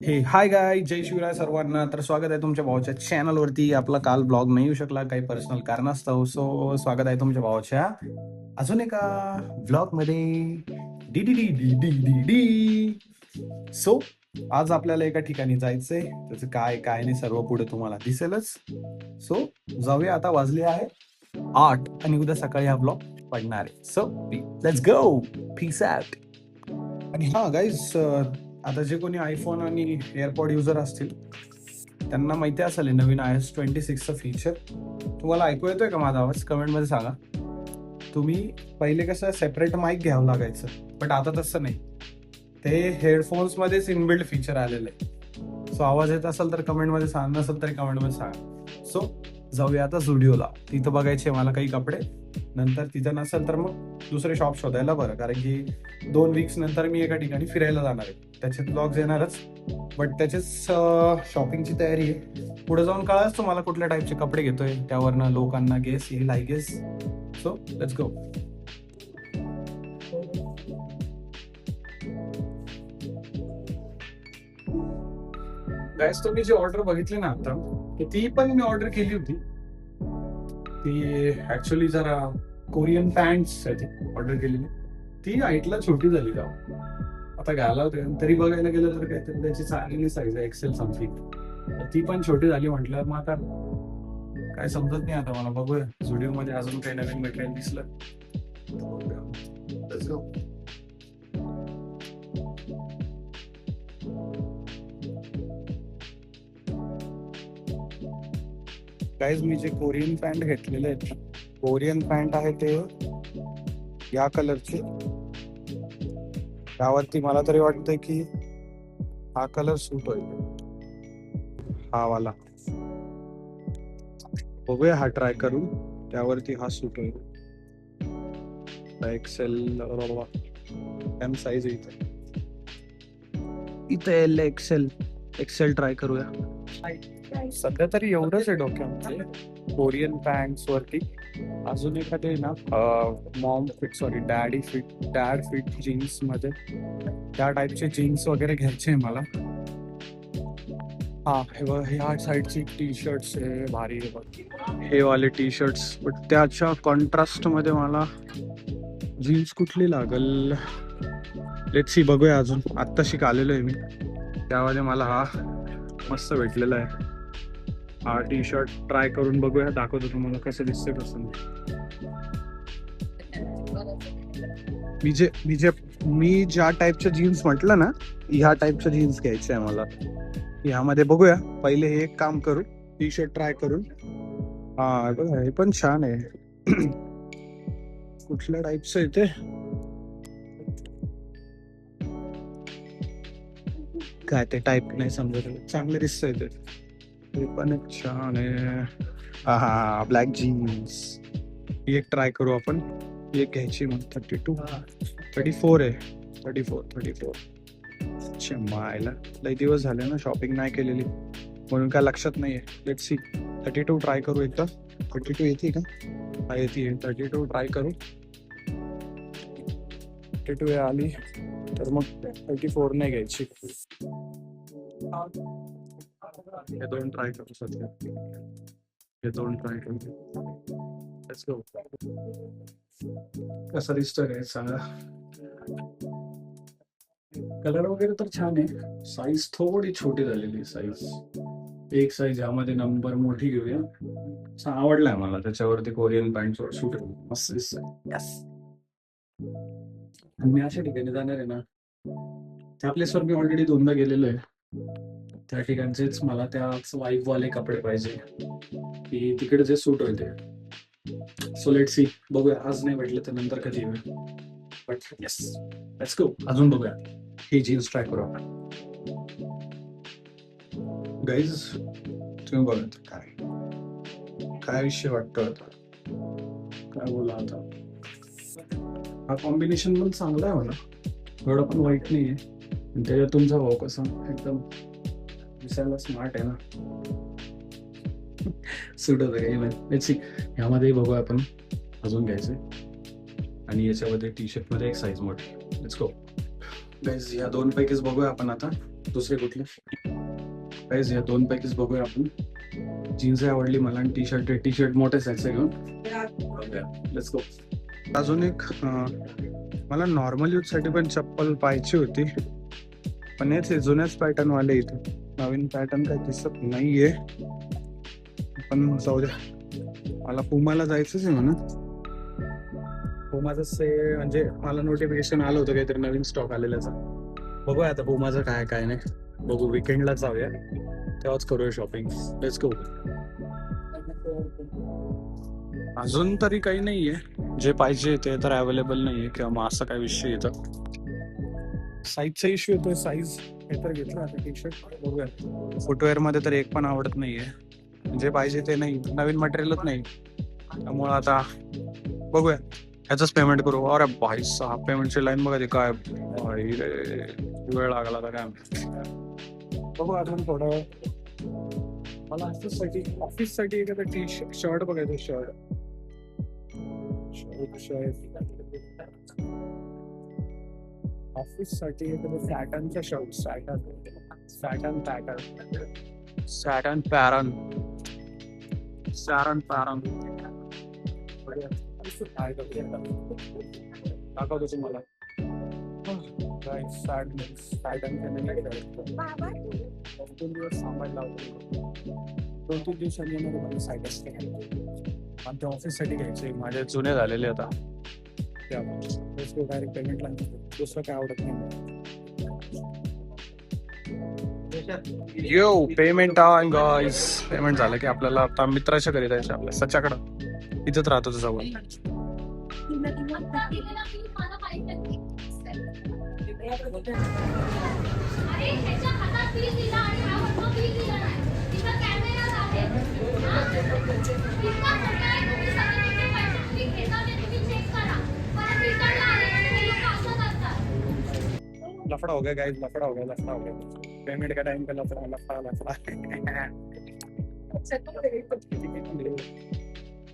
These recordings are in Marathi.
हे हाय गाय, जय शिवराय सर्वांना. तर स्वागत आहे तुमच्या भावाच्या चॅनलवरती. आपला काल ब्लॉग नाही येऊ शकला काही पर्सनल कारणास्तव. सो स्वागत आहे तुमच्या भावाच्या अजून एका ब्लॉग मध्ये. D D D D D D D. So आज आपल्याला एका ठिकाणी जायचंय. त्याचं काय काय नाही सर्व पुढे तुम्हाला दिसेलच. सो जाऊया. आता वाजले आहे 8 आणि उद्या सकाळी हा ब्लॉग पडणार आहे. So let's go. Peace out. आणि हा गाईज, आता जे कोणी आयफोन आणि एअरपॉड युजर असतील त्यांना माहिती असेल हे नवीन iOS 26चं फीचर. तुम्हाला ऐकू येतोय का माझा आवाज? कमेंटमध्ये सांगा. तुम्ही पहिले कसं सेपरेट माईक घ्यावं लागायचं, बट आता तसं नाही. ते हेडफोन्समध्येच इनबिल्ड फीचर आलेलं आहे. सो आवाज येत असेल तर कमेंटमध्ये सांगा, नसेल तरी कमेंटमध्ये सांगा. सो जाऊया आता झुडिओला. तिथं बघायचे मला काही कपडे. नंतर तिथं नसेल तर मग दुसरे शॉप शोधायला बरं, कारण की 2 वीक्स नंतर मी एका ठिकाणी फिरायला जाणार आहे. त्याचे ब्लॉग्स येणारच, बट त्याचेच शॉपिंगची तयारी आहे. पुढे जाऊन कळाच तुम्हाला कुठल्या टाईपचे कपडे घेतोय, त्यावरनं लोकांना गेस येईल I guess. So let's go. Guys, तुम्ही जी ऑर्डर बघितली ना आता, ती पण मी ऑर्डर केली होती. ती ऍक्च्युली जरा कोरियन पॅन्ट्स ऑर्डर केलेली. ती हाईटला छोटी झाली का आता घ्यायला होते, तरी बघायला गेलं तर काय त्याची चांगली साईज आहे, एक्सेल समथिंग. ती पण छोटी झाली म्हटलं. मग आता काय समजत नाही आता मला. बघूया झुडिओ मध्ये अजून काही नवीन मटेरियल दिसलं. Let's go. गाईज, मी जे कोरियन पॅन्ट घेतलेले आहेत, कोरियन पॅन्ट आहे ते या कलरचे. त्यावरती मला तरी वाटतंय की हा कलर सूट होईल, हा वाला. बघूया हा ट्राय करून. त्यावरती हा सूट होईल. एक्सेल एम साईज इथे इथे एल एक्सेल. एक्सेल ट्राय करूया. सध्या तरी एवढंच आहे डोक्यामध्ये कोरियन पॅन्ट्स वरती. अजून एखादे ना mom fit, sorry daddy fit, dad fit jeans मध्ये त्या टाईपचे जीन्स वगैरे घ्यायचे आहे मला. हा हे बघ, ह्या साईडची टी शर्ट्स हे भारी आहे बघ, हे वाले टी शर्ट्स. बट त्याच्या कॉन्ट्रास्ट मध्ये मला जीन्स कुठली लागल, लेट्स सी. बघूया. अजून आत्ताशी आलेलो आहे मी, त्यामध्ये मला हा मस्त भेटलेला आहे. हा टी शर्ट ट्राय करून बघूया, दाखवतो तुम्हाला कसं दिसतंय कसं नाही. मी ज्या टाईपच्या जीन्स म्हटलं ना, ह्या टाईपच्या जीन्स घ्यायच्या आहे मला. ह्यामध्ये बघूया. पहिले हे एक काम करू, टी शर्ट ट्राय करून. हा बघा, हे पण छान आहे. कुठल्या टाईपचं आहे ते, काय ते टाईप नाही समजत. चांगले दिसतंय ते पण एक छान आहे. हा ब्लॅक जीन्स ही एक ट्राय करू आपण. ही एक घ्यायची मग 32 34 आहे. 34 मायला लई दिवस झाले ना शॉपिंग नाही केलेली, म्हणून काय लक्षात नाहीये. Let's see. 32 ट्राय करू एकदा. 32 येते का? हा येते. 32 ट्राय करू. 32 आली तर मग 34 नाही घ्यायची. हे दोन ट्राय करू सध्या. हे दोन ट्राय करू. Let's go. कसं दिसतोय सांगा. कलर वगैरे तर छान आहे. साईज थोडी छोटी झालेली. साईज एक साईज यामध्ये नंबर मोठी घेऊया. आवडलाय मला. त्याच्यावरती कोरियन पॅन्ट सूट मस्त दिसतंय. यस. मी अशा ठिकाणी जाणार आहे ना, त्या प्लेसवर मी ऑलरेडी 2दा गेलेलो आहे. त्या ठिकाणचेच मला त्याच वाले कपडे पाहिजे की तिकडे जे सूट होईल ते. So let's see. बघूया. आज नाही भेटले तर नंतर कधी येईल. But yes, let's go. अजून बघूया. ही जीन्स ट्राय करू आपण. गाईज, तुम्ही बघा काय विषय वाटतो आता, काय बोला आता. हा कॉम्बिनेशन पण चांगला आहे मला, एवढं पण वाईट नाहीये. त्याच्यात तुमचा भाऊ कसा एकदम दिसायला स्मार्ट आहे ना, सूट होतं काही. Let's see. ह्यामध्ये बघूया आपण. अजून घ्यायचंय. आणि याच्यामध्ये टी शर्ट मध्ये एक साईज मोठी. Let's go guys. या दोन पैकीच बघूया आपण आता. दुसरे कुठले काहीच या दोन पैकीच बघूया आपण. जीन्स आवडली मला आणि टी शर्ट मोठे साईजचे घेऊन लेट्स गो. अजून एक मला नॉर्मल यूजसाठी पण चप्पल पाहिजे होती, पण हेच जुन्याच पॅटर्न वाले इथे. नवीन पॅटर्न काही दिसत नाहीये, पण जाऊ द्या. मला पुमाला जायचंच आहे म्हणून. पुमाचं म्हणजे मला नोटिफिकेशन आलं होतं काहीतरी नवीन स्टॉक आलेल्याचा. बघूया आता पुमाचं काय काय नाही. बघू विकेंडला जाऊया, तेव्हाच करूया शॉपिंग. Let's go. अजून तरी काही नाहीये, जे पाहिजे ते तर अवेलेबल नाहीये किंवा मग असं काय विषय येतं. साईजचा इश्यू येतोय. साईज हे तर घेतलं आता टी शर्ट. बघूया. फुटवेअर मध्ये तर एक पण आवडत नाहीये, जे पाहिजे ते नाही, नवीन मटेरियलच नाही. त्यामुळं आता बघूया, ह्याच पेमेंट करू. अरे भाई साहब, पेमेंटची लाईन बघा ती काय भाई रे, वेळ लागला आता काय. बघू अजून थोडा वेळ. मला ऑफिस साठी एखादा शर्ट बघायचं. शर्ट ऑफिस साठी एखादं सॅटनचा शर्ट. सॅटन पॅरन दाखवतो तुम्हाला. दोन दिवस थांबायला लावतो. 2-3 दिवसांनी मला साईड असते आणि ते ऑफिससाठी घ्यायचे. माझे जुने झालेले आता. डायरेक्ट पेमेंटला दुसरं काय आवडत नाही. यो पेमेंट टाइम गाइस. पेमेंट झालं की आपल्याला आता मित्राच्या घरी जायचं. आपल्या सच्याकडं इथंच राहतो जवळ. लफड़ा हो गया गाइस, लफड़ा हो गया. पेमेंट का टाइम पे लफड़ा.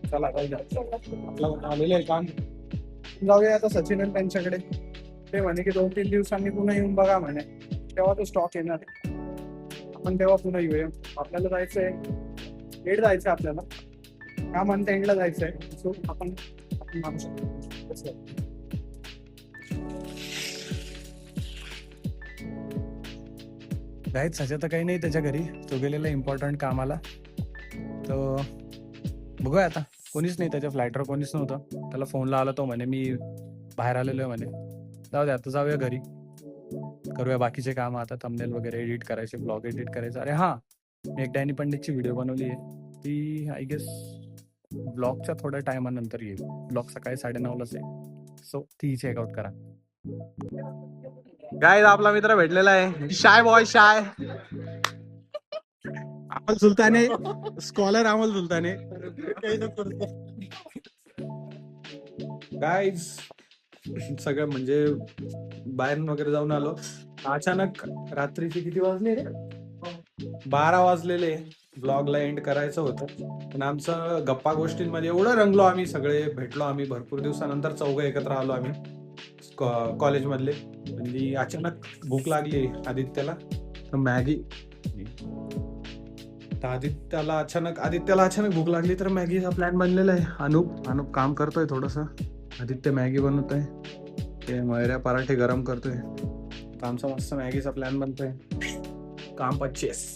चला आपलं आलेलं आहे काम. जाऊया आता सचिन आणि त्यांच्याकडे. ते म्हणे की 2-3 दिवसांनी पुन्हा येऊन बघा म्हणे, तेव्हा तो स्टॉक येणार. आपण तेव्हा पुन्हा येऊया. आपल्याला जायचंय लेट जायचंय. आपल्याला का म्हणता एंडला जायचंय. सो आपण मानू शकतो. गाईच सध्या तर काही नाही त्याच्या घरी. तो गेलेला इम्पॉर्टंट कामाला. तर बघूया आता. कोणीच नाही त्याच्या फ्लाईटवर, कोणीच नव्हतं. त्याला फोनला आला, तो म्हणे मी बाहेर आलेलो आहे म्हणे. जाऊ दे, आता जाऊया घरी, करूया बाकीचे काम. आता थंबनेल वगैरे एडिट करायचे, ब्लॉग एडिट करायचं. अरे हां, मी एक डॅनी पंडितची व्हिडिओ बनवली आहे. ती आय गेस ब्लॉगच्या थोड्या टायमानंतर येईल. ब्लॉग सकाळी 9:30लाच आहे. सो ती चेकआउट करा. काय आपला मित्र भेटलेला आहे, shy boy shy. Amol Sultane, scholar Amol Sultane. Guys सगळं म्हणजे बाहेर वगैरे जाऊन आलो. अचानक रात्रीचे किती वाजले रे, 12 वाजलेले. ब्लॉगला एंड करायचं होतं, पण आमचं गप्पा गोष्टींमध्ये एवढं रंगलो आम्ही. सगळे भेटलो आम्ही भरपूर दिवसानंतर. 4 एकत्र आलो आम्ही कॉलेजमधले. म्हणजे अचानक भूक लागली आदित्यला, तर मॅगी. आदित्यला अचानक भूक लागली, तर मॅगीचा प्लॅन बनलेला आहे. अनुप काम करतोय थोडस. आदित्य मॅगी बनवतोय, ते मैऱ्या पराठे गरम करतोय. आमचा मस्त मॅगीचा प्लॅन बनतोय. काम 25.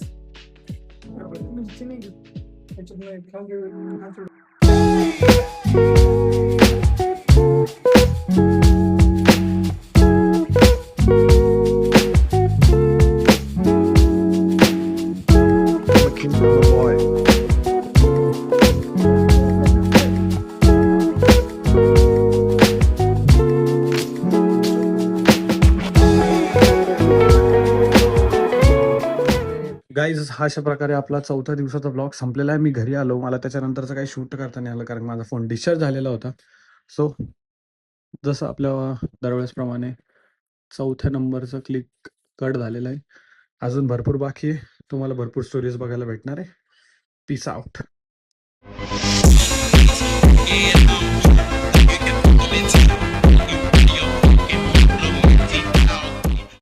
गाईज अशा प्रकारे आपला 4थ्या दिवसाचा ब्लॉग संपलेला आहे. मी घरी आलो. मला त्याच्यानंतरचं काही शूट करता नाही आलं, कारण माझा फोन डिस्चार्ज झालेला होता. सो जसं आपल्या दरवेळेसप्रमाणे 4थ्या नंबरचं क्लिक कट झालेलं आहे. अजून भरपूर बाकी आहे. तुम्हाला भरपूर स्टोरीज बघायला भेटणार आहे. Peace out.